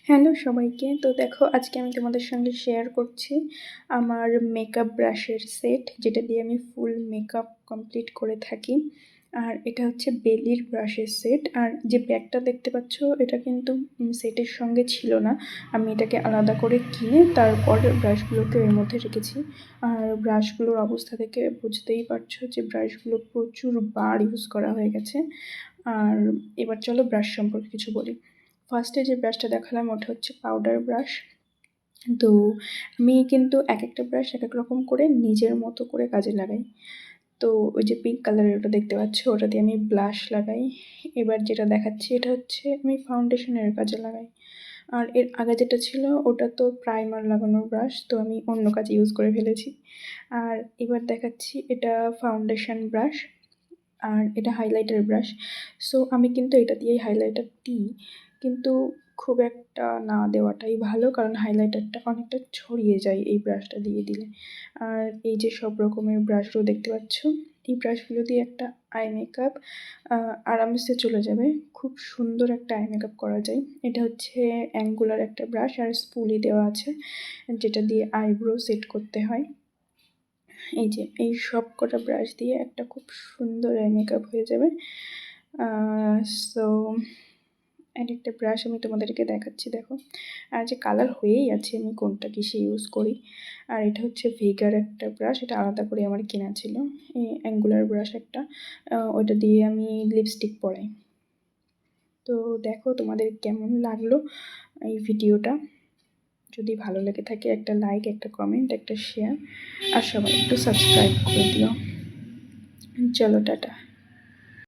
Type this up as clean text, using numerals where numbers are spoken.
Hello সবাইকে। তো দেখো আজকে আমি তোমাদের সঙ্গে শেয়ার করছি আমার মেকআপ ব্রাশের সেট, যেটা দিয়ে আমি ফুল মেকআপ কমপ্লিট করে থাকি। আর এটা হচ্ছে বেলির ব্রাশের সেট। আর যে ব্যাগটা দেখতে পাচ্ছ এটা কিন্তু সেটের সঙ্গে ছিল না, আমি এটাকে আলাদা করে কিনে তারপর ব্রাশগুলোকে এর মধ্যে রেখেছি। আর ব্রাশগুলোর অবস্থা থেকে বুঝতেই পারছো যে ব্রাশগুলো প্রচুর বার ইউজ করা হয়ে গেছে। আর এবার চলো ব্রাশ সম্পর্কে কিছু বলি। ফার্স্টে যে ব্রাশটা দেখালাম ওটা হচ্ছে পাউডার ব্রাশ। তো আমি কিন্তু এক একটা ব্রাশ এক এক রকম করে নিজের মতো করে কাজে লাগাই। তো ওই যে পিঙ্ক কালারের ওটা দেখতে পাচ্ছ, ওটা দিয়ে আমি ব্লাশ লাগাই। এবার যেটা দেখাচ্ছি এটা হচ্ছে আমি ফাউন্ডেশনের কাজে লাগাই। আর এর আগে যেটা ছিল ওটা তো প্রাইমার লাগানোর ব্রাশ, তো আমি অন্য কাজে ইউজ করে ফেলেছি। আর এবার দেখাচ্ছি এটা ফাউন্ডেশন ব্রাশ, আর এটা হাইলাইটার ব্রাশ। সো আমি কিন্তু এটা দিয়েই হাইলাইটার দিই, কিন্তু খুব একটা না দেওয়াটাই ভালো, কারণ হাইলাইটারটা অনেকটা ছড়িয়ে যায় এই ব্রাশটা দিয়ে দিলে। আর এই যে সব রকমের ব্রাশগুলো দেখতে পাচ্ছ, এই ব্রাশগুলো দিয়ে একটা আই মেকআপ আরামসে চলে যাবে। খুব সুন্দর একটা আই মেকআপ করা যায়। এটা হচ্ছে অ্যাঙ্গুলার একটা ব্রাশ, আর স্পুলি দেওয়া আছে যেটা দিয়ে আইব্রো সেট করতে হয়। এই যে এই সব কটা ব্রাশ দিয়ে একটা খুব সুন্দর আই মেকআপ হয়ে যাবে। সো আরেকটা ব্রাশ আমি তোমাদেরকে দেখাচ্ছি, দেখো। আর যে কালার হয়েই আছে আমি কোনটা কিসে ইউজ করি। আর এটা হচ্ছে ভেগার একটা ব্রাশ, এটা আলাদা করে আমার কেনা ছিল। এই অ্যাঙ্গুলার ব্রাশ একটা, ওইটা দিয়ে আমি লিপস্টিক পরাই। তো দেখো তোমাদের কেমন লাগলো এই ভিডিওটা। যদি ভালো লেগে থাকে একটা লাইক, একটা কমেন্ট, একটা শেয়ার, আর সবাই একটু সাবস্ক্রাইব করে দিও। চলো টাটা।